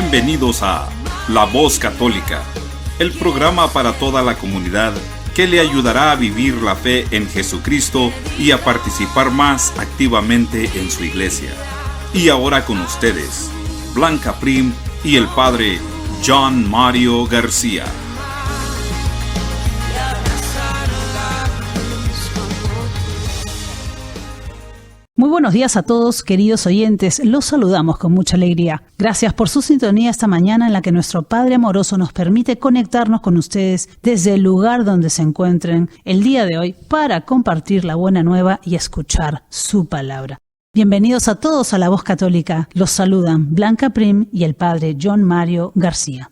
Bienvenidos a La Voz Católica, el programa para toda la comunidad que le ayudará a vivir la fe en Jesucristo y a participar más activamente en su iglesia. Y ahora con ustedes, Blanca Prim y el Padre John Mario García. Muy buenos días a todos, queridos oyentes. Los saludamos con mucha alegría. Gracias por su sintonía esta mañana en la que nuestro Padre amoroso nos permite conectarnos con ustedes desde el lugar donde se encuentren el día de hoy para compartir la buena nueva y escuchar su palabra. Bienvenidos a todos a La Voz Católica. Los saludan Blanca Prim y el Padre John Mario García.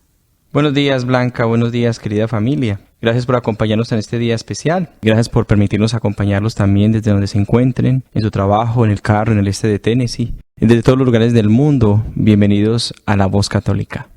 Buenos días, Blanca. Buenos días, querida familia. Gracias por acompañarnos en este día especial. Gracias por permitirnos acompañarlos también desde donde se encuentren, en su trabajo, en el carro, en el este de Tennessee, desde todos los lugares del mundo. Bienvenidos a La Voz Católica.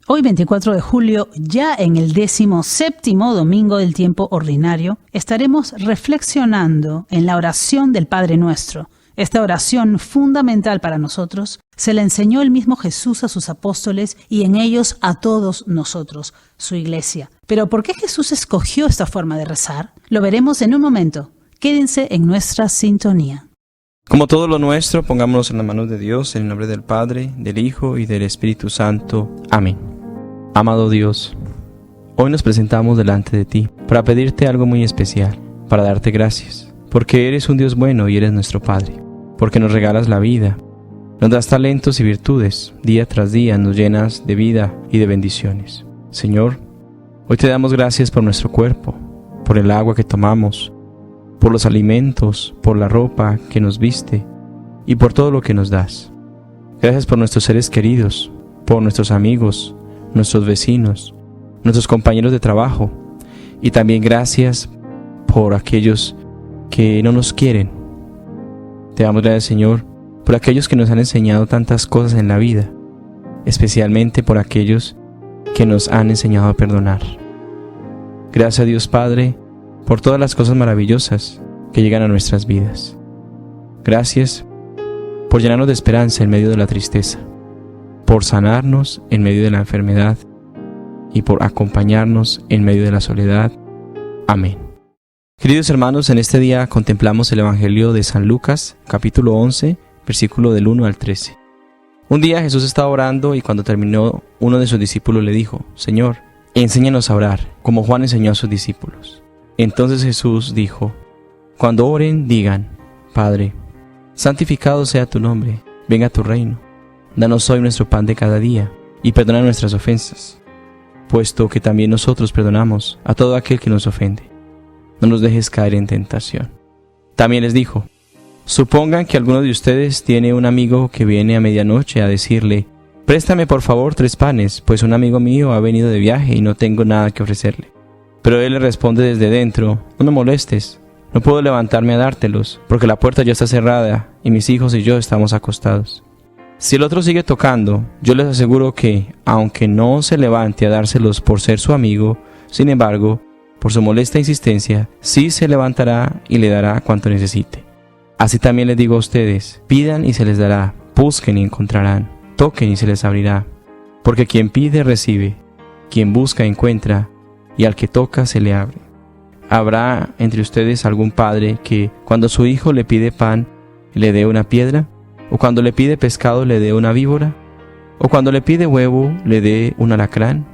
Hoy, 24 de julio, ya en el 17º domingo del tiempo ordinario, estaremos reflexionando en la oración del Padre Nuestro. Esta oración fundamental para nosotros se la enseñó el mismo Jesús a sus apóstoles y en ellos a todos nosotros, su iglesia. Pero ¿por qué Jesús escogió esta forma de rezar? Lo veremos en un momento. Quédense en nuestra sintonía. Como todo lo nuestro, pongámonos en las manos de Dios, en el nombre del Padre, del Hijo y del Espíritu Santo. Amén. Amado Dios, hoy nos presentamos delante de ti para pedirte algo muy especial, para darte gracias, porque eres un Dios bueno y eres nuestro Padre. Porque nos regalas la vida, nos das talentos y virtudes, día tras día nos llenas de vida y de bendiciones. Señor, hoy te damos gracias por nuestro cuerpo, por el agua que tomamos, por los alimentos, por la ropa que nos viste y por todo lo que nos das. Gracias por nuestros seres queridos, por nuestros amigos, nuestros vecinos, nuestros compañeros de trabajo y también gracias por aquellos que no nos quieren. Te damos gracias, Señor, por aquellos que nos han enseñado tantas cosas en la vida, especialmente por aquellos que nos han enseñado a perdonar. Gracias a Dios Padre por todas las cosas maravillosas que llegan a nuestras vidas. Gracias por llenarnos de esperanza en medio de la tristeza, por sanarnos en medio de la enfermedad y por acompañarnos en medio de la soledad. Amén. Queridos hermanos, en este día contemplamos el Evangelio de San Lucas, capítulo 11, versículo del 1 al 13. Un día Jesús estaba orando y cuando terminó, uno de sus discípulos le dijo: Señor, enséñanos a orar, como Juan enseñó a sus discípulos. Entonces Jesús dijo: Cuando oren, digan: Padre, santificado sea tu nombre, venga tu reino. Danos hoy nuestro pan de cada día, y perdona nuestras ofensas, puesto que también nosotros perdonamos a todo aquel que nos ofende. No nos dejes caer en tentación. También les dijo: Supongan que alguno de ustedes tiene un amigo que viene a medianoche a decirle: Préstame por favor 3 panes, pues un amigo mío ha venido de viaje y no tengo nada que ofrecerle. Pero él le responde desde dentro: No me molestes, no puedo levantarme a dártelos, porque la puerta ya está cerrada y mis hijos y yo estamos acostados. Si el otro sigue tocando, yo les aseguro que, aunque no se levante a dárselos por ser su amigo, sin embargo, por su molesta insistencia, sí se levantará y le dará cuanto necesite. Así también les digo a ustedes: pidan y se les dará, busquen y encontrarán, toquen y se les abrirá. Porque quien pide recibe, quien busca encuentra, y al que toca se le abre. ¿Habrá entre ustedes algún padre que, cuando su hijo le pide pan, le dé una piedra? ¿O cuando le pide pescado le dé una víbora? ¿O cuando le pide huevo le dé un alacrán?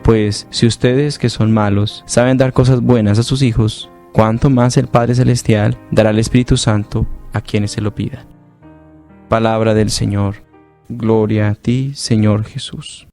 Pues si ustedes, que son malos, saben dar cosas buenas a sus hijos, ¿cuánto más el Padre Celestial dará el Espíritu Santo a quienes se lo pidan? Palabra del Señor. Gloria a ti, Señor Jesús.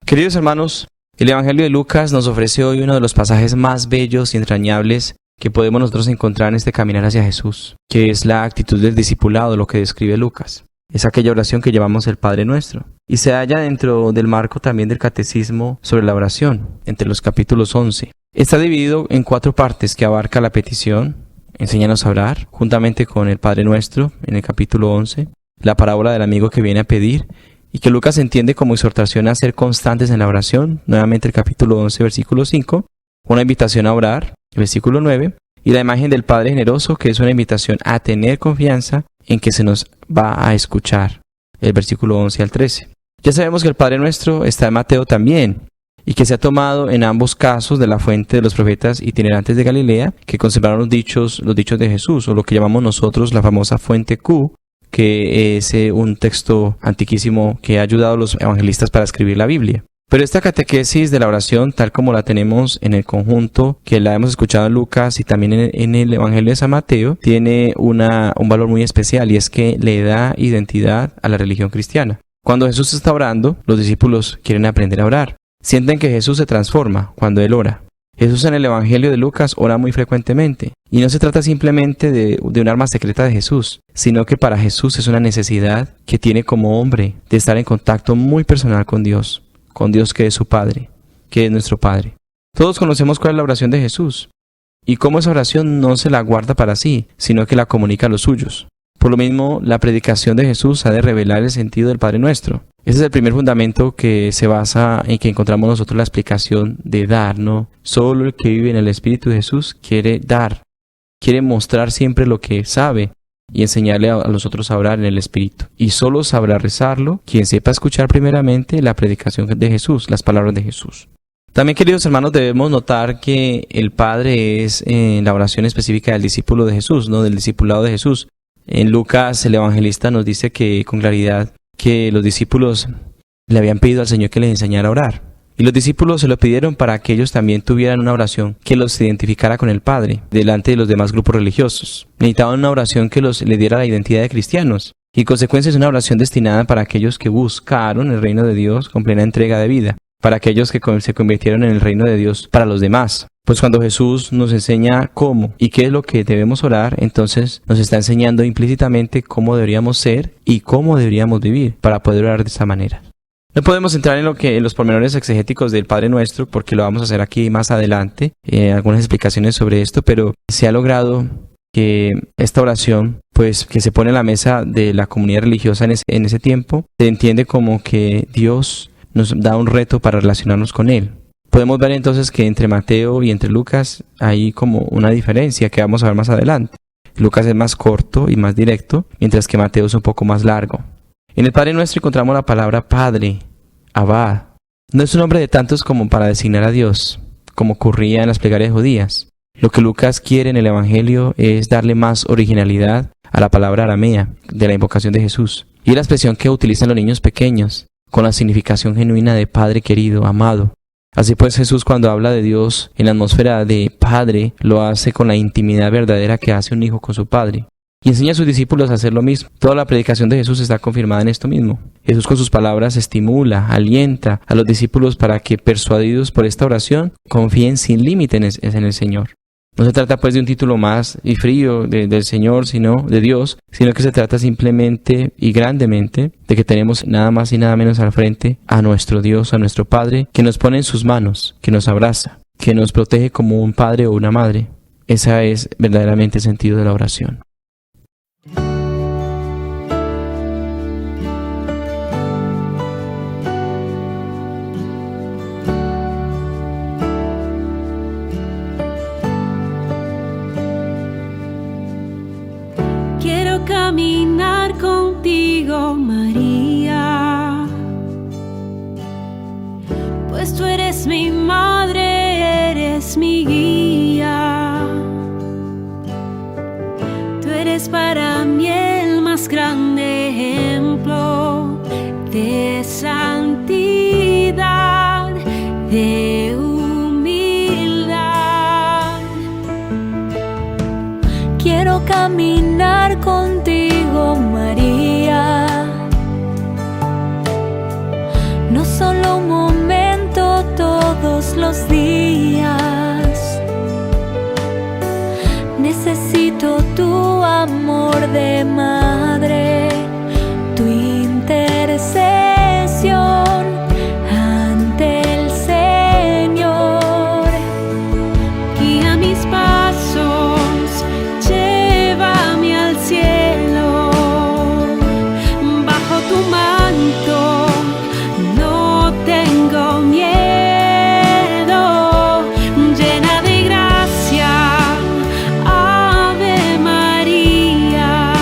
Queridos hermanos, el Evangelio de Lucas nos ofrece hoy uno de los pasajes más bellos y entrañables que podemos nosotros encontrar en este caminar hacia Jesús, que es la actitud del discipulado, lo que describe Lucas. Es aquella oración que llamamos el Padre Nuestro. Y se halla dentro del marco también del Catecismo sobre la oración, entre los capítulos 11. Está dividido en 4 partes que abarca la petición, enséñanos a orar, juntamente con el Padre Nuestro, en el capítulo 11, la parábola del amigo que viene a pedir, y que Lucas entiende como exhortación a ser constantes en la oración, nuevamente el capítulo 11, versículo 5, una invitación a orar, el versículo 9, y la imagen del Padre generoso, que es una invitación a tener confianza en que se nos va a escuchar, el versículo 11 al 13. Ya sabemos que el Padre Nuestro está en Mateo también, y que se ha tomado en ambos casos de la fuente de los profetas itinerantes de Galilea, que conservaron los dichos de Jesús, o lo que llamamos nosotros la famosa fuente Q, que es un texto antiquísimo que ha ayudado a los evangelistas para escribir la Biblia. Pero esta catequesis de la oración, tal como la tenemos en el conjunto, que la hemos escuchado en Lucas y también en el Evangelio de San Mateo, tiene un valor muy especial, y es que le da identidad a la religión cristiana. Cuando Jesús está orando, los discípulos quieren aprender a orar. Sienten que Jesús se transforma cuando Él ora. Jesús en el Evangelio de Lucas ora muy frecuentemente, y no se trata simplemente de un arma secreta de Jesús, sino que para Jesús es una necesidad que tiene como hombre de estar en contacto muy personal con Dios que es su Padre, que es nuestro Padre. Todos conocemos cuál es la oración de Jesús, y cómo esa oración no se la guarda para sí, sino que la comunica a los suyos. Por lo mismo, la predicación de Jesús ha de revelar el sentido del Padre Nuestro. Ese es el primer fundamento que se basa en que encontramos nosotros la explicación de dar, ¿no? Solo el que vive en el Espíritu de Jesús quiere dar, quiere mostrar siempre lo que sabe y enseñarle a los otros a orar en el Espíritu. Y solo sabrá rezarlo quien sepa escuchar primeramente la predicación de Jesús, las palabras de Jesús. También, queridos hermanos, debemos notar que el Padre es la oración específica del discípulo de Jesús, ¿no? Del discipulado de Jesús. En Lucas, el evangelista nos dice que con claridad que los discípulos le habían pedido al Señor que les enseñara a orar. Y los discípulos se lo pidieron para que ellos también tuvieran una oración que los identificara con el Padre delante de los demás grupos religiosos. Necesitaban una oración que les diera la identidad de cristianos. Y en consecuencia es una oración destinada para aquellos que buscaron el reino de Dios con plena entrega de vida, para aquellos que se convirtieron en el reino de Dios para los demás. Pues cuando Jesús nos enseña cómo y qué es lo que debemos orar, entonces nos está enseñando implícitamente cómo deberíamos ser y cómo deberíamos vivir para poder orar de esa manera. No podemos entrar en los pormenores exegéticos del Padre Nuestro, porque lo vamos a hacer aquí más adelante, algunas explicaciones sobre esto, pero se ha logrado que esta oración, pues que se pone en la mesa de la comunidad religiosa en ese tiempo, se entiende como que Dios nos da un reto para relacionarnos con Él. Podemos ver entonces que entre Mateo y entre Lucas hay como una diferencia que vamos a ver más adelante. Lucas es más corto y más directo, mientras que Mateo es un poco más largo. En el Padre Nuestro encontramos la palabra Padre, Abba. No es un nombre de tantos como para designar a Dios, como ocurría en las plegarias judías. Lo que Lucas quiere en el Evangelio es darle más originalidad a la palabra aramea de la invocación de Jesús, y la expresión que utilizan los niños pequeños, con la significación genuina de Padre querido, amado. Así pues, Jesús, cuando habla de Dios en la atmósfera de Padre, lo hace con la intimidad verdadera que hace un hijo con su Padre. Y enseña a sus discípulos a hacer lo mismo. Toda la predicación de Jesús está confirmada en esto mismo. Jesús con sus palabras estimula, alienta a los discípulos para que, persuadidos por esta oración, confíen sin límite en el Señor. No se trata pues de un título más y frío del Señor, sino de Dios, sino que se trata simplemente y grandemente de que tenemos nada más y nada menos al frente a nuestro Dios, a nuestro Padre, que nos pone en sus manos, que nos abraza, que nos protege como un padre o una madre. Ese es verdaderamente el sentido de la oración. Caminar contigo, María, pues tú eres mi madre, eres mi guía. Tú eres para mí el más grande ejemplo de santidad, de humildad. Quiero caminar contigo, María, no solo un momento, todos los días. Necesito tu amor de madre, tu intercesión ante el Señor. Guía mis pasos, llévame al cielo, bajo tu manto no tengo miedo, llena de gracia, Ave María.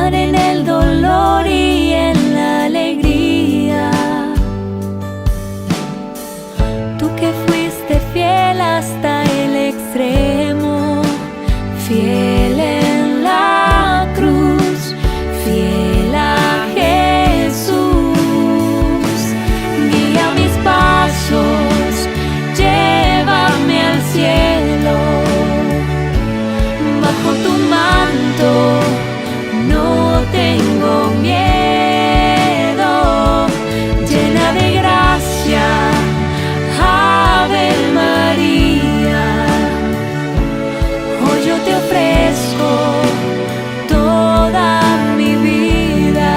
Padre, en el dolor y en la alegría. Tú que fuiste fiel hasta el extremo, fiel en la cruz, fiel a Jesús. Guía mis pasos, llévame al cielo. Bajo tu manto no tengo miedo, llena de gracia, Ave María. Hoy yo te ofrezco toda mi vida.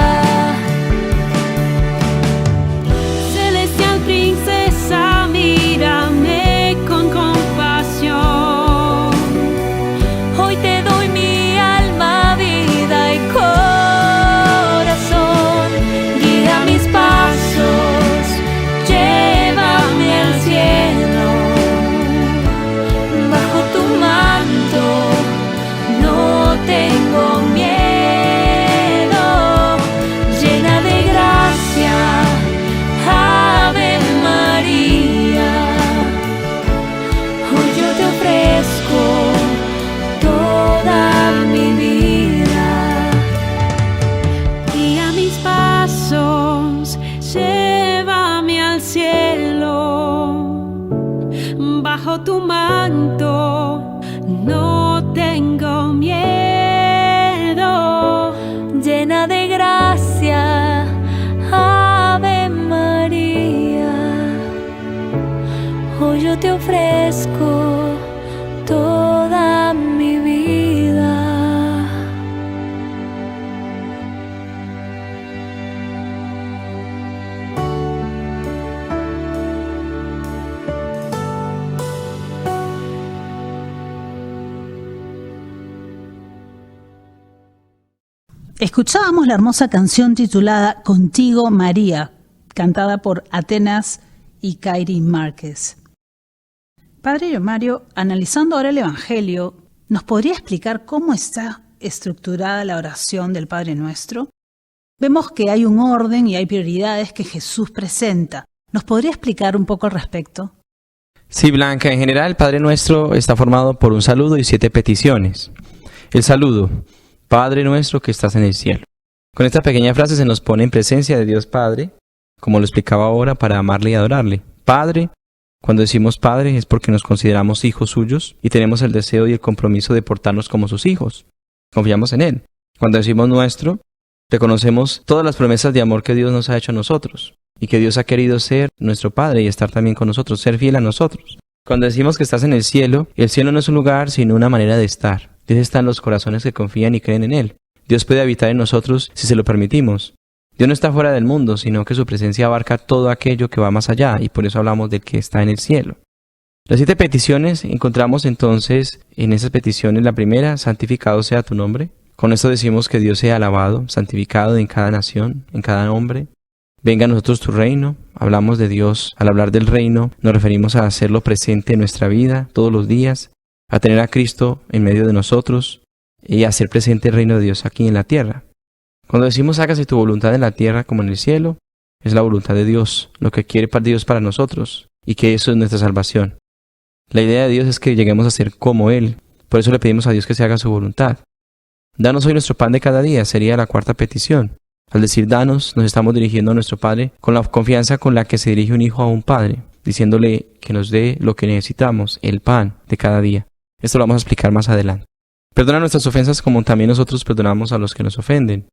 Celestial princesa, mírame con compasión. Hoy te doy mi alma, vida y corazón. Guía mis pasos, llévame al cielo. Bajo tu manto no tengo miedo, llena de gracia, Ave María. Hoy yo te ofrezco toda mi vida. Guía mis pasos, llévame al cielo. Bajo tu manto no tengo miedo, llena de gracia, Ave María. Hoy yo te ofrezco toda mi vida. Escuchábamos la hermosa canción titulada Contigo María, cantada por Atenas y Kairi Márquez. Padre Mario, analizando ahora el Evangelio, ¿nos podría explicar cómo está estructurada la oración del Padre Nuestro? Vemos que hay un orden y hay prioridades que Jesús presenta. ¿Nos podría explicar un poco al respecto? Sí, Blanca, en general el Padre Nuestro está formado por un saludo y 7 peticiones. El saludo: Padre nuestro que estás en el cielo. Con esta pequeña frase se nos pone en presencia de Dios Padre, como lo explicaba ahora, para amarle y adorarle. Padre, cuando decimos Padre es porque nos consideramos hijos suyos y tenemos el deseo y el compromiso de portarnos como sus hijos. Confiamos en Él. Cuando decimos nuestro, reconocemos todas las promesas de amor que Dios nos ha hecho a nosotros y que Dios ha querido ser nuestro Padre y estar también con nosotros, ser fiel a nosotros. Cuando decimos que estás en el cielo no es un lugar sino una manera de estar. Dios está en los corazones que confían y creen en Él. Dios puede habitar en nosotros si se lo permitimos. Dios no está fuera del mundo, sino que su presencia abarca todo aquello que va más allá, y por eso hablamos del que está en el cielo. Las 7 peticiones encontramos entonces en esas peticiones. La primera: santificado sea tu nombre. Con esto decimos que Dios sea alabado, santificado en cada nación, en cada hombre. Venga a nosotros tu reino. Hablamos de Dios. Al hablar del reino nos referimos a hacerlo presente en nuestra vida todos los días, a tener a Cristo en medio de nosotros y a hacer presente el reino de Dios aquí en la tierra. Cuando decimos hágase tu voluntad en la tierra como en el cielo, es la voluntad de Dios, lo que quiere Dios para nosotros, y que eso es nuestra salvación. La idea de Dios es que lleguemos a ser como Él, por eso le pedimos a Dios que se haga su voluntad. Danos hoy nuestro pan de cada día, sería la 4ª petición. Al decir danos, nos estamos dirigiendo a nuestro Padre con la confianza con la que se dirige un hijo a un padre, diciéndole que nos dé lo que necesitamos, el pan de cada día. Esto lo vamos a explicar más adelante. Perdona nuestras ofensas como también nosotros perdonamos a los que nos ofenden.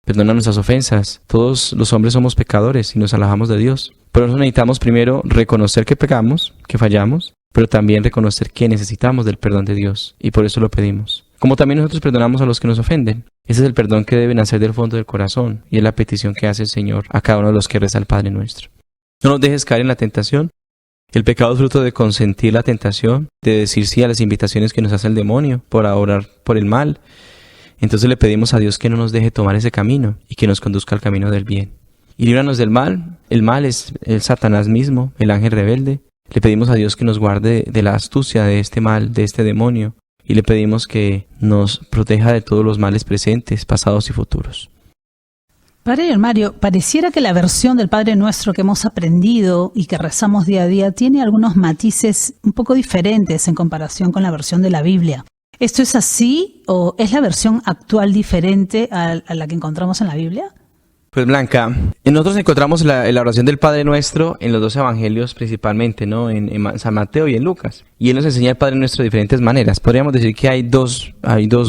Perdona nuestras ofensas. Todos los hombres somos pecadores y nos alejamos de Dios. Por eso necesitamos primero reconocer que pecamos, que fallamos, pero también reconocer que necesitamos del perdón de Dios, y por eso lo pedimos. Como también nosotros perdonamos a los que nos ofenden. Ese es el perdón que debe nacer del fondo del corazón, y es la petición que hace el Señor a cada uno de los que reza el Padre Nuestro. No nos dejes caer en la tentación. El pecado es fruto de consentir la tentación, de decir sí a las invitaciones que nos hace el demonio por orar por el mal. Entonces le pedimos a Dios que no nos deje tomar ese camino y que nos conduzca al camino del bien. Y líbranos del mal. El mal es el Satanás mismo, el ángel rebelde. Le pedimos a Dios que nos guarde de la astucia de este mal, de este demonio, y le pedimos que nos proteja de todos los males presentes, pasados y futuros. Padre Mario, pareciera que la versión del Padre Nuestro que hemos aprendido y que rezamos día a día tiene algunos matices un poco diferentes en comparación con la versión de la Biblia. ¿Esto es así o es la versión actual diferente a la que encontramos en la Biblia? Pues Blanca, nosotros encontramos la oración del Padre Nuestro en los dos evangelios principalmente, ¿no? En San Mateo y en Lucas. Y Él nos enseña el Padre Nuestro de diferentes maneras. Podríamos decir que hay dos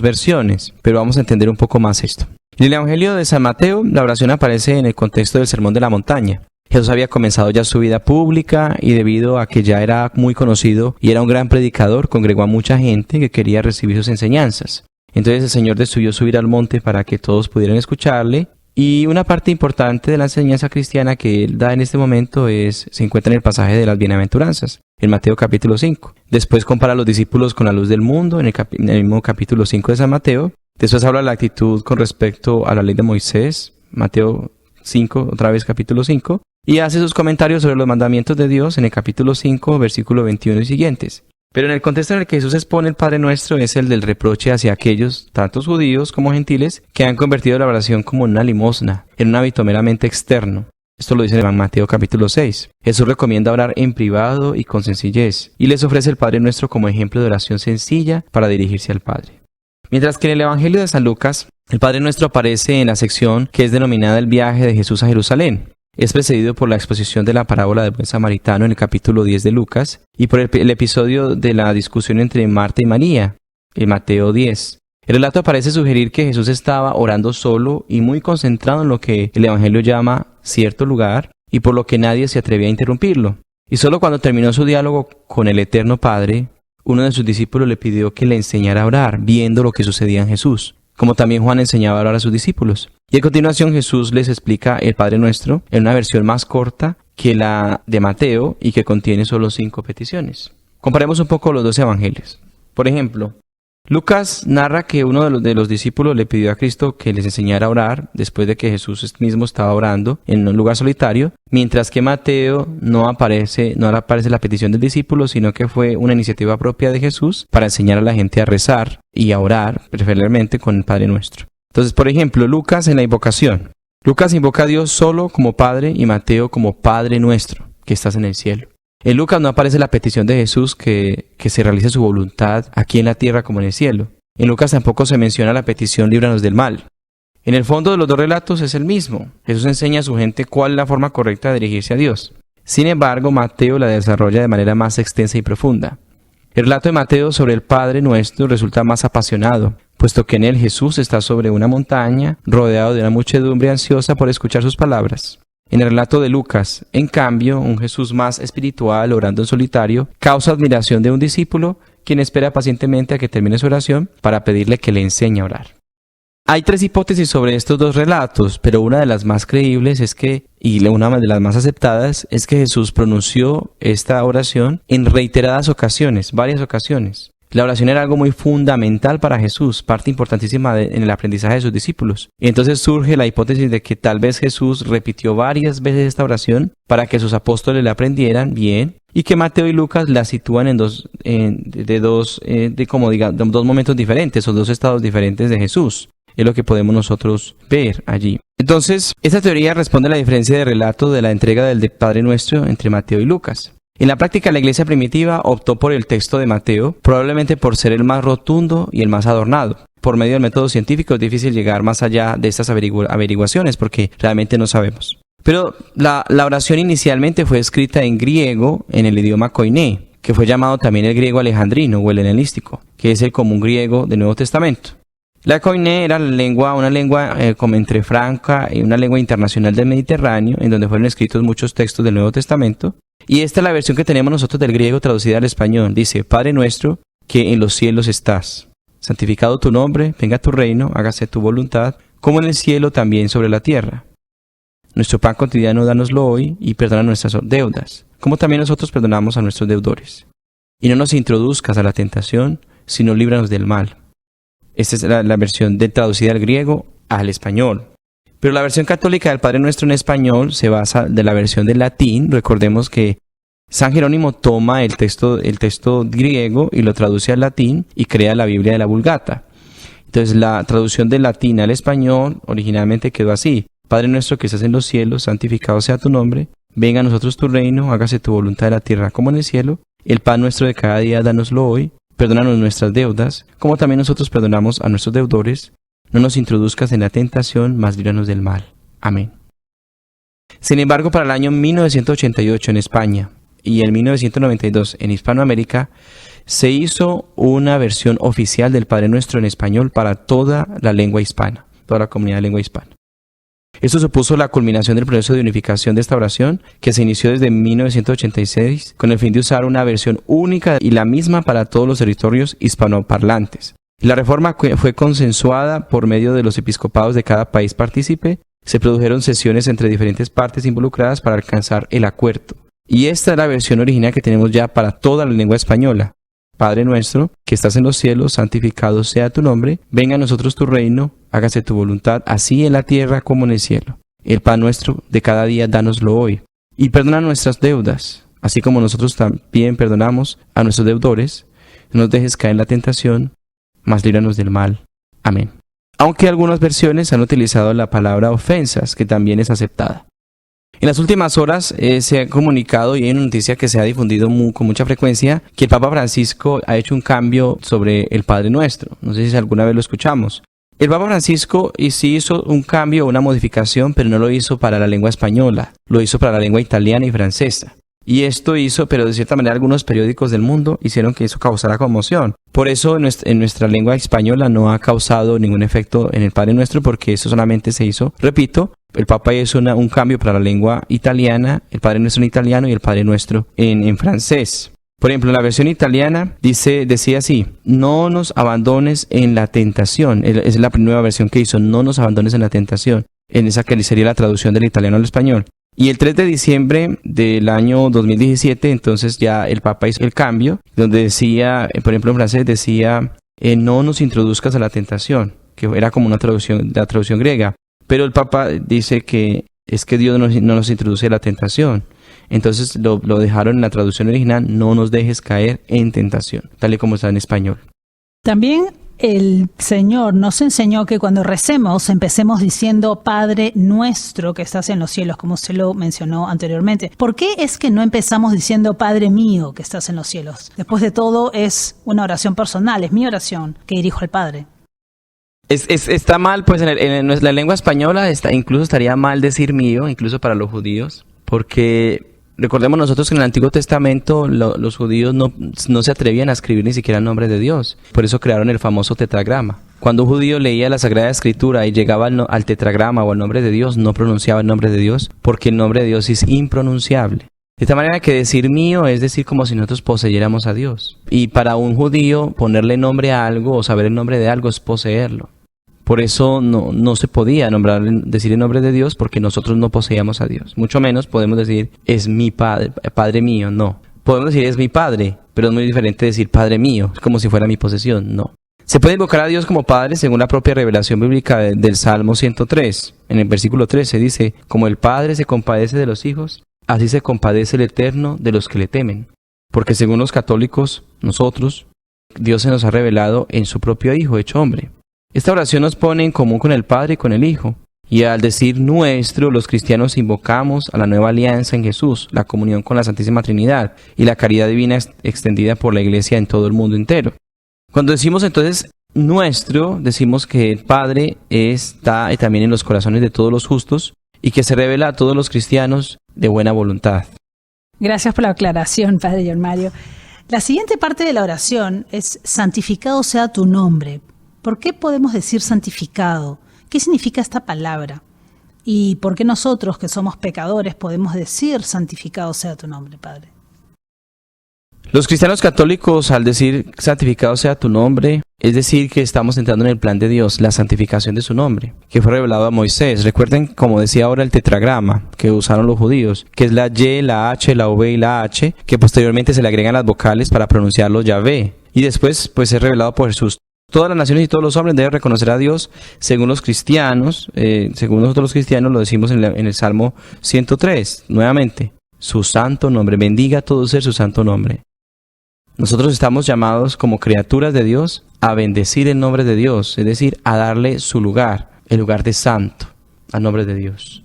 versiones, pero vamos a entender un poco más esto. En el Evangelio de San Mateo, la oración aparece en el contexto del Sermón de la Montaña. Jesús había comenzado ya su vida pública y debido a que ya era muy conocido y era un gran predicador, congregó a mucha gente que quería recibir sus enseñanzas. Entonces el Señor decidió subir al monte para que todos pudieran escucharle. Y una parte importante de la enseñanza cristiana que Él da en este momento se encuentra en el pasaje de las bienaventuranzas, en Mateo capítulo 5. Después compara a los discípulos con la luz del mundo, en el mismo capítulo 5 de San Mateo. Después habla de la actitud con respecto a la ley de Moisés, Mateo 5, otra vez capítulo 5, y hace sus comentarios sobre los mandamientos de Dios en el capítulo 5, versículo 21 y siguientes. Pero en el contexto en el que Jesús expone el Padre Nuestro es el del reproche hacia aquellos, tanto judíos como gentiles, que han convertido la oración como en una limosna, en un hábito meramente externo. Esto lo dice en Mateo capítulo 6. Jesús recomienda orar en privado y con sencillez, y les ofrece el Padre Nuestro como ejemplo de oración sencilla para dirigirse al Padre. Mientras que en el Evangelio de San Lucas, el Padre Nuestro aparece en la sección que es denominada el viaje de Jesús a Jerusalén. Es precedido por la exposición de la parábola del buen samaritano en el capítulo 10 de Lucas y por el episodio de la discusión entre Marta y María, en Mateo 10. El relato parece sugerir que Jesús estaba orando solo y muy concentrado en lo que el Evangelio llama cierto lugar y por lo que nadie se atrevía a interrumpirlo. Y solo cuando terminó su diálogo con el Eterno Padre, uno de sus discípulos le pidió que le enseñara a orar, viendo lo que sucedía en Jesús, como también Juan enseñaba a orar a sus discípulos. Y a continuación Jesús les explica el Padre Nuestro en una versión más corta que la de Mateo y que contiene solo 5 peticiones. Comparemos un poco los dos evangelios. Por ejemplo, Lucas narra que uno de los discípulos le pidió a Cristo que les enseñara a orar después de que Jesús mismo estaba orando en un lugar solitario, mientras que Mateo no aparece la petición del discípulo, sino que fue una iniciativa propia de Jesús para enseñar a la gente a rezar y a orar, preferiblemente con el Padre Nuestro. Entonces, por ejemplo, Lucas en la invocación. Lucas invoca a Dios solo como Padre y Mateo como Padre Nuestro, que estás en el cielo. En Lucas no aparece la petición de Jesús que se realice su voluntad aquí en la tierra como en el cielo. En Lucas tampoco se menciona la petición líbranos del mal. En el fondo de los dos relatos es el mismo. Jesús enseña a su gente cuál es la forma correcta de dirigirse a Dios. Sin embargo, Mateo la desarrolla de manera más extensa y profunda. El relato de Mateo sobre el Padre Nuestro resulta más apasionado, puesto que en él Jesús está sobre una montaña, rodeado de una muchedumbre ansiosa por escuchar sus palabras. En el relato de Lucas, en cambio, un Jesús más espiritual, orando en solitario, causa admiración de un discípulo, quien espera pacientemente a que termine su oración para pedirle que le enseñe a orar. Hay 3 hipótesis sobre estos dos relatos, pero una de las más creíbles y una de las más aceptadas, es que Jesús pronunció esta oración en reiteradas ocasiones, varias ocasiones. La oración era algo muy fundamental para Jesús, parte importantísima en el aprendizaje de sus discípulos. Y entonces surge la hipótesis de que tal vez Jesús repitió varias veces esta oración para que sus apóstoles la aprendieran bien y que Mateo y Lucas la sitúan en dos momentos diferentes o 2 estados diferentes de Jesús. Es lo que podemos nosotros ver allí. Entonces, esta teoría responde a la diferencia de relato de la entrega del Padre Nuestro entre Mateo y Lucas. En la práctica, la iglesia primitiva optó por el texto de Mateo, probablemente por ser el más rotundo y el más adornado. Por medio del método científico es difícil llegar más allá de estas averiguaciones porque realmente no sabemos. Pero la oración inicialmente fue escrita en griego, en el idioma koiné, que fue llamado también el griego alejandrino o el helenístico, que es el común griego del Nuevo Testamento. La koiné era una lengua como entre franca y una lengua internacional del Mediterráneo, en donde fueron escritos muchos textos del Nuevo Testamento. Y esta es la versión que tenemos nosotros del griego traducida al español. Dice: Padre nuestro, que en los cielos estás, santificado tu nombre, venga tu reino, hágase tu voluntad, como en el cielo también sobre la tierra. Nuestro pan cotidiano dánoslo hoy, y perdona nuestras deudas, como también nosotros perdonamos a nuestros deudores. Y no nos introduzcas a la tentación, sino líbranos del mal. Esta es la versión traducida del griego al español. Pero la versión católica del Padre Nuestro en español se basa de la versión del latín. Recordemos que San Jerónimo toma el texto griego y lo traduce al latín y crea la Biblia de la Vulgata. Entonces la traducción del latín al español originalmente quedó así: Padre nuestro que estás en los cielos, santificado sea tu nombre, venga a nosotros tu reino, hágase tu voluntad en la tierra como en el cielo. El pan nuestro de cada día dánoslo hoy, perdónanos nuestras deudas, como también nosotros perdonamos a nuestros deudores. No nos introduzcas en la tentación, mas líbranos del mal. Amén. Sin embargo, para el año 1988 en España y en 1992 en Hispanoamérica, se hizo una versión oficial del Padre Nuestro en español para toda la lengua hispana, toda la comunidad de lengua hispana. Esto supuso la culminación del proceso de unificación de esta oración, que se inició desde 1986 con el fin de usar una versión única y la misma para todos los territorios hispanoparlantes. La reforma fue consensuada por medio de los episcopados de cada país partícipe. Se produjeron sesiones entre diferentes partes involucradas para alcanzar el acuerdo. Y esta es la versión original que tenemos ya para toda la lengua española. Padre nuestro, que estás en los cielos, santificado sea tu nombre. Venga a nosotros tu reino, hágase tu voluntad, así en la tierra como en el cielo. El pan nuestro de cada día, dánoslo hoy. Y perdona nuestras deudas, así como nosotros también perdonamos a nuestros deudores. No nos dejes caer en la tentación, mas líbranos del mal. Amén. Aunque algunas versiones han utilizado la palabra ofensas, que también es aceptada. En las últimas horas se ha comunicado, y hay una noticia que se ha difundido con mucha frecuencia, que el Papa Francisco ha hecho un cambio sobre el Padre Nuestro. No sé si alguna vez lo escuchamos. El Papa Francisco sí hizo un cambio, una modificación, pero no lo hizo para la lengua española, lo hizo para la lengua italiana y francesa. Y esto hizo, pero de cierta manera algunos periódicos del mundo hicieron que eso causara conmoción. Por eso en nuestra lengua española no ha causado ningún efecto en el Padre Nuestro, porque eso solamente se hizo, repito, el Papa hizo un cambio para la lengua italiana, el Padre Nuestro en italiano y el Padre Nuestro en francés. Por ejemplo, en la versión italiana decía así: no nos abandones en la tentación. Es la nueva versión que hizo, no nos abandones en la tentación. En esa que sería la traducción del italiano al español. Y el 3 de diciembre del año 2017, entonces ya el Papa hizo el cambio, donde decía, por ejemplo en francés decía, no nos introduzcas a la tentación, que era como la traducción griega. Pero el Papa dice que es que Dios no nos introduce a la tentación. Entonces lo dejaron en la traducción original, no nos dejes caer en tentación, tal y como está en español. También el Señor nos enseñó que cuando recemos empecemos diciendo Padre Nuestro que estás en los cielos, como se lo mencionó anteriormente. ¿Por qué es que no empezamos diciendo Padre mío que estás en los cielos? Después de todo es una oración personal, es mi oración que dirijo al Padre. Está mal, pues en la lengua española incluso estaría mal decir mío, incluso para los judíos, porque recordemos nosotros que en el Antiguo Testamento los judíos no se atrevían a escribir ni siquiera el nombre de Dios. Por eso crearon el famoso tetragrama. Cuando un judío leía la Sagrada Escritura y llegaba al tetragrama o al nombre de Dios, no pronunciaba el nombre de Dios, porque el nombre de Dios es impronunciable. De esta manera que decir mío es decir como si nosotros poseyéramos a Dios. Y para un judío ponerle nombre a algo o saber el nombre de algo es poseerlo. Por eso no se podía decir el nombre de Dios, porque nosotros no poseíamos a Dios. Mucho menos podemos decir es mi Padre, Padre mío, no. Podemos decir es mi Padre, pero es muy diferente decir Padre mío, es como si fuera mi posesión, no. Se puede invocar a Dios como Padre según la propia revelación bíblica del Salmo 103. En el versículo 13 dice, como el Padre se compadece de los hijos, así se compadece el Eterno de los que le temen. Porque según los católicos, nosotros, Dios se nos ha revelado en su propio Hijo hecho hombre. Esta oración nos pone en común con el Padre y con el Hijo. Y al decir nuestro, los cristianos invocamos a la nueva alianza en Jesús, la comunión con la Santísima Trinidad y la caridad divina extendida por la Iglesia en todo el mundo entero. Cuando decimos entonces nuestro, decimos que el Padre está también en los corazones de todos los justos y que se revela a todos los cristianos de buena voluntad. Gracias por la aclaración, Padre John Mario. La siguiente parte de la oración es santificado sea tu nombre. ¿Por qué podemos decir santificado? ¿Qué significa esta palabra? ¿Y por qué nosotros, que somos pecadores, podemos decir santificado sea tu nombre, Padre? Los cristianos católicos, al decir santificado sea tu nombre, es decir que estamos entrando en el plan de Dios, la santificación de su nombre, que fue revelado a Moisés. Recuerden, como decía ahora, el tetragrama que usaron los judíos, que es la Y, la H, la V y la H, que posteriormente se le agregan las vocales para pronunciarlo Yahvé. Y después, pues, es revelado por Jesús. Todas las naciones y todos los hombres deben reconocer a Dios según los cristianos, según nosotros los cristianos lo decimos en el Salmo 103, nuevamente. su santo nombre. Bendiga a todo ser su santo nombre. Nosotros estamos llamados como criaturas de Dios a bendecir el nombre de Dios, es decir, a darle su lugar, el lugar de santo, al nombre de Dios.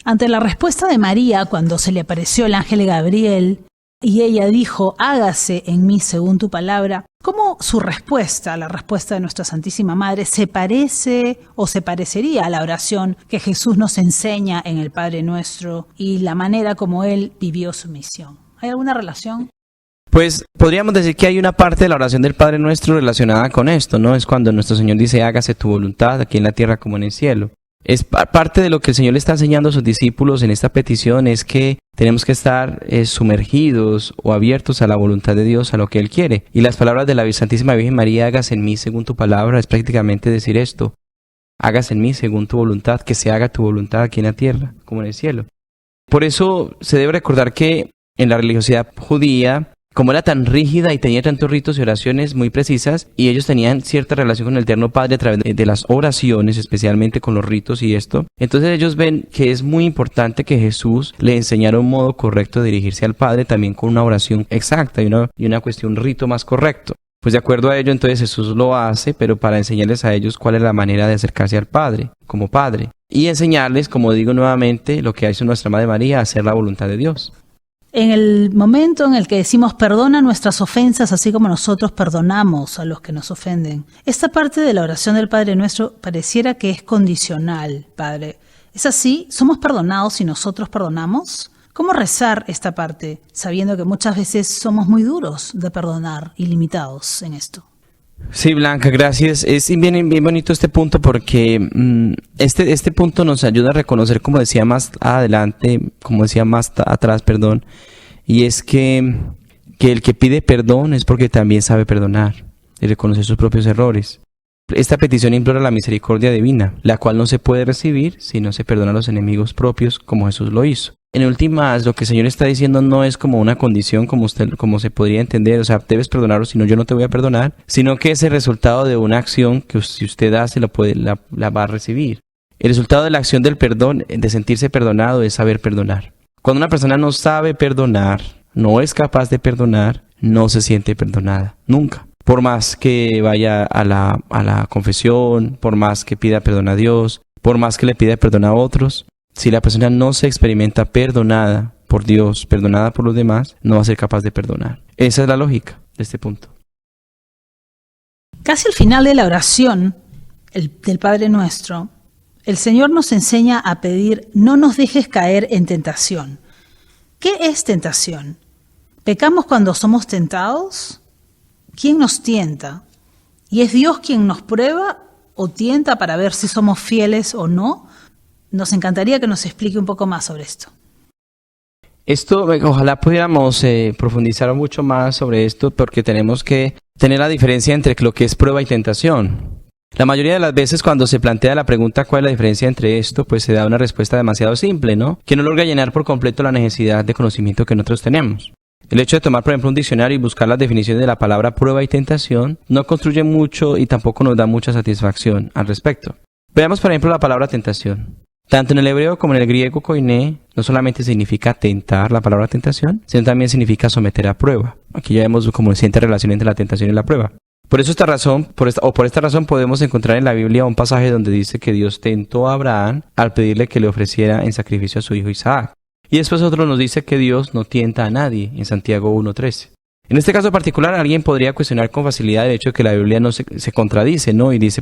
Ante la respuesta de María cuando se le apareció el ángel Gabriel y ella dijo, hágase en mí según tu palabra, ¿cómo su respuesta, la respuesta de nuestra Santísima Madre, se parece o se parecería a la oración que Jesús nos enseña en el Padre Nuestro y la manera como Él vivió su misión? ¿Hay alguna relación? Pues podríamos decir que hay una parte de la oración del Padre Nuestro relacionada con esto, ¿no? Es cuando nuestro Señor dice, hágase tu voluntad aquí en la tierra como en el cielo. Es parte de lo que el Señor le está enseñando a sus discípulos en esta petición, es que tenemos que estar sumergidos o abiertos a la voluntad de Dios, a lo que Él quiere. Y las palabras de la Santísima Virgen María, hágase en mí según tu palabra, es prácticamente decir esto. Hágase en mí según tu voluntad, que se haga tu voluntad aquí en la tierra, como en el cielo. Por eso se debe recordar que en la religiosidad judía, como era tan rígida y tenía tantos ritos y oraciones muy precisas, y ellos tenían cierta relación con el Eterno Padre a través de las oraciones, especialmente con los ritos y esto, entonces ellos ven que es muy importante que Jesús le enseñara un modo correcto de dirigirse al Padre, también con una oración exacta y una cuestión, un rito más correcto. Pues de acuerdo a ello, entonces Jesús lo hace, pero para enseñarles a ellos cuál es la manera de acercarse al Padre, como Padre. Y enseñarles, como digo nuevamente, lo que ha hecho nuestra Madre María, hacer la voluntad de Dios. En el momento en el que decimos perdona nuestras ofensas así como nosotros perdonamos a los que nos ofenden, esta parte de la oración del Padre Nuestro pareciera que es condicional, Padre. ¿Es así? ¿Somos perdonados si nosotros perdonamos? ¿Cómo rezar esta parte, sabiendo que muchas veces somos muy duros de perdonar y limitados en esto? Sí, Blanca, gracias. Es bien bonito este punto porque este punto nos ayuda a reconocer, como decía más adelante, como decía más atrás, perdón, y es que el que pide perdón es porque también sabe perdonar y reconocer sus propios errores. Esta petición implora la misericordia divina, la cual no se puede recibir si no se perdona a los enemigos propios como Jesús lo hizo. En últimas, lo que el Señor está diciendo no es como una condición como se podría entender, o sea, debes perdonarlo, si no yo no te voy a perdonar, sino que es el resultado de una acción que si usted hace la va a recibir. El resultado de la acción del perdón, de sentirse perdonado, es saber perdonar. Cuando una persona no sabe perdonar, no es capaz de perdonar, no se siente perdonada, nunca. Por más que vaya a la confesión, por más que pida perdón a Dios, por más que le pida perdón a otros, si la persona no se experimenta perdonada por Dios, perdonada por los demás, no va a ser capaz de perdonar. Esa es la lógica de este punto. Casi al final de la oración del Padre Nuestro, el Señor nos enseña a pedir, no nos dejes caer en tentación. ¿Qué es tentación? ¿Pecamos cuando somos tentados? ¿Quién nos tienta? ¿Y es Dios quien nos prueba o tienta para ver si somos fieles o no? Nos encantaría que nos explique un poco más sobre esto. Esto, ojalá pudiéramos profundizar mucho más sobre esto porque tenemos que tener la diferencia entre lo que es prueba y tentación. La mayoría de las veces cuando se plantea la pregunta ¿cuál es la diferencia entre esto? Pues se da una respuesta demasiado simple, ¿no? Que no logra llenar por completo la necesidad de conocimiento que nosotros tenemos. El hecho de tomar, por ejemplo, un diccionario y buscar las definiciones de la palabra prueba y tentación no construye mucho y tampoco nos da mucha satisfacción al respecto. Veamos, por ejemplo, la palabra tentación. Tanto en el hebreo como en el griego koiné, no solamente significa tentar la palabra tentación, sino también significa someter a prueba. Aquí ya vemos como reciente relación entre la tentación y la prueba. Por esta razón podemos encontrar en la Biblia un pasaje donde dice que Dios tentó a Abraham al pedirle que le ofreciera en sacrificio a su hijo Isaac. Y después otro nos dice que Dios no tienta a nadie en Santiago 1:13. En este caso particular, alguien podría cuestionar con facilidad el hecho de que la Biblia no se contradice, ¿no? Y dice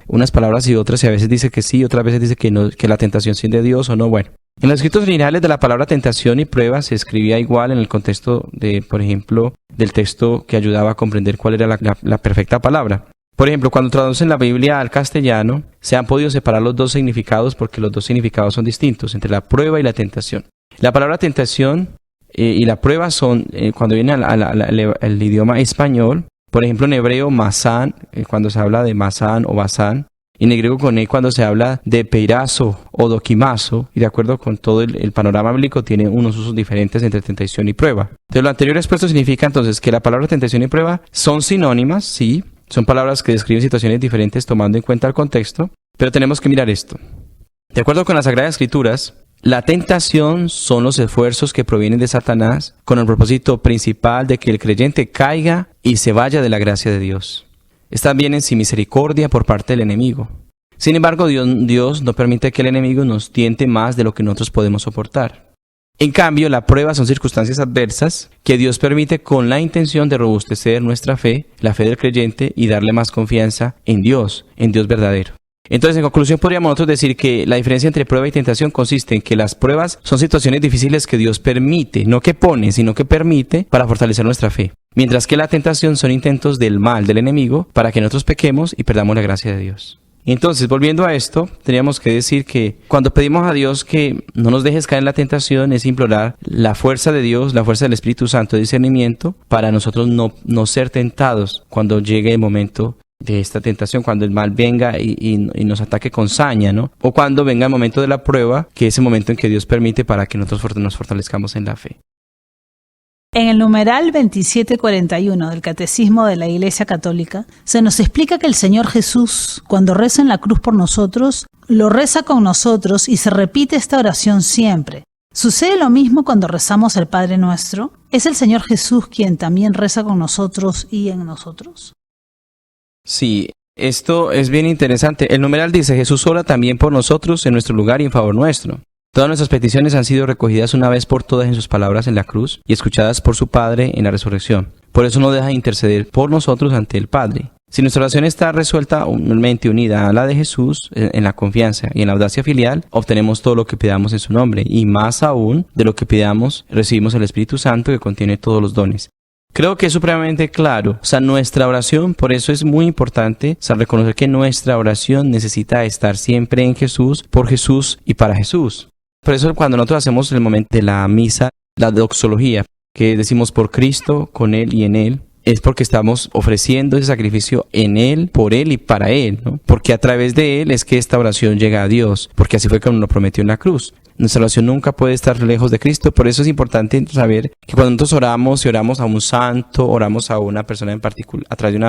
unas palabras y otras, y a veces dice que sí, otras veces dice que no, que la tentación sí es de Dios o no. Bueno, en los escritos originales de la palabra tentación y prueba se escribía igual en el contexto de, por ejemplo, del texto que ayudaba a comprender cuál era la perfecta palabra. Por ejemplo, cuando traducen la Biblia al castellano, se han podido separar los dos significados porque los dos significados son distintos, entre la prueba y la tentación. La palabra tentación y la prueba son, cuando viene al idioma español, por ejemplo en hebreo, masán, cuando se habla de masán o basán, y en el griego koiné cuando se habla de peirazo o doquimazo, y de acuerdo con todo el panorama bíblico tiene unos usos diferentes entre tentación y prueba. Entonces lo anterior expuesto significa entonces que la palabra tentación y prueba son sinónimas, sí, son palabras que describen situaciones diferentes tomando en cuenta el contexto, pero tenemos que mirar esto. De acuerdo con las Sagradas Escrituras, La tentación son los esfuerzos que provienen de Satanás con el propósito principal de que el creyente caiga y se vaya de la gracia de Dios. Estas vienen sin misericordia por parte del enemigo. Sin embargo, Dios no permite que el enemigo nos tiente más de lo que nosotros podemos soportar. En cambio, la prueba son circunstancias adversas que Dios permite con la intención de robustecer nuestra fe, la fe del creyente, y darle más confianza en Dios verdadero. Entonces, en conclusión, podríamos nosotros decir que la diferencia entre prueba y tentación consiste en que las pruebas son situaciones difíciles que Dios permite, no que pone, sino que permite para fortalecer nuestra fe. Mientras que la tentación son intentos del mal, del enemigo, para que nosotros pequemos y perdamos la gracia de Dios. Entonces, volviendo a esto, teníamos que decir que cuando pedimos a Dios que no nos dejes caer en la tentación, es implorar la fuerza de Dios, la fuerza del Espíritu Santo de discernimiento, para nosotros no ser tentados cuando llegue el momento de esta tentación, cuando el mal venga y nos ataque con saña, ¿no? O cuando venga el momento de la prueba, que es el momento en que Dios permite para que nosotros nos fortalezcamos en la fe. En el numeral 2741 del Catecismo de la Iglesia Católica, se nos explica que el Señor Jesús, cuando reza en la cruz por nosotros, lo reza con nosotros y se repite esta oración siempre. ¿Sucede lo mismo cuando rezamos el Padre Nuestro? ¿Es el Señor Jesús quien también reza con nosotros y en nosotros? Sí, esto es bien interesante. El numeral dice: Jesús ora también por nosotros en nuestro lugar y en favor nuestro. Todas nuestras peticiones han sido recogidas una vez por todas en sus palabras en la cruz y escuchadas por su Padre en la resurrección. Por eso no deja de interceder por nosotros ante el Padre. Si nuestra oración está resuelta, mente unida a la de Jesús, en la confianza y en la audacia filial, obtenemos todo lo que pidamos en su nombre, y más aún de lo que pidamos, recibimos el Espíritu Santo que contiene todos los dones. Creo que es supremamente claro. Nuestra oración, por eso es muy importante, reconocer que nuestra oración necesita estar siempre en Jesús, por Jesús y para Jesús. Por eso cuando nosotros hacemos el momento de la misa, la doxología, que decimos por Cristo, con Él y en Él, es porque estamos ofreciendo ese sacrificio en Él, por Él y para Él, ¿no? Porque a través de Él es que esta oración llega a Dios, porque así fue como nos prometió en la cruz. Nuestra oración nunca puede estar lejos de Cristo, por eso es importante saber que cuando nosotros oramos, si oramos a un santo, oramos a una persona en particular, a través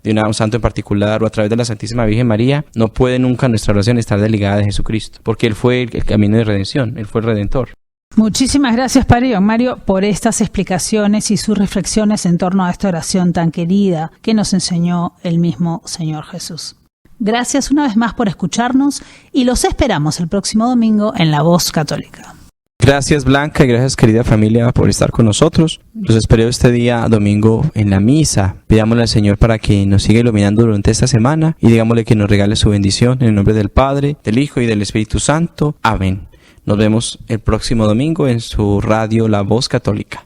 de un santo en particular, o a través de la Santísima Virgen María, no puede nunca nuestra oración estar desligada de Jesucristo, porque Él fue el camino de redención, Él fue el Redentor. Muchísimas gracias, Padre Iván Mario, por estas explicaciones y sus reflexiones en torno a esta oración tan querida que nos enseñó el mismo Señor Jesús. Gracias una vez más por escucharnos y los esperamos el próximo domingo en La Voz Católica. Gracias, Blanca, y gracias, querida familia, por estar con nosotros. Los espero este día domingo en la misa. Pidámosle al Señor para que nos siga iluminando durante esta semana y digámosle que nos regale su bendición en el nombre del Padre, del Hijo y del Espíritu Santo. Amén. Nos vemos el próximo domingo en su radio La Voz Católica.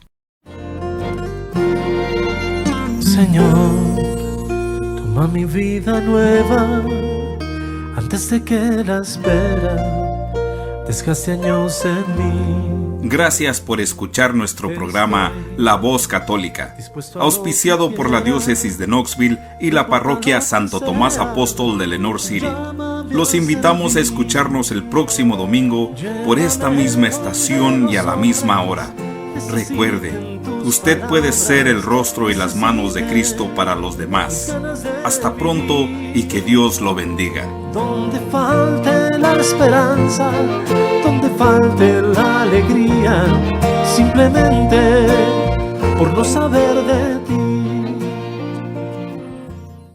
Señor, toma mi vida nueva antes de que la espera desgaste años en mí. Gracias por escuchar nuestro programa La Voz Católica, auspiciado por la Diócesis de Knoxville y la Parroquia Santo Tomás Apóstol de Lenoir City. Los invitamos a escucharnos el próximo domingo por esta misma estación y a la misma hora. Recuerde, usted puede ser el rostro y las manos de Cristo para los demás. Hasta pronto y que Dios lo bendiga. Donde falte la esperanza, donde falte la alegría, simplemente por no saber de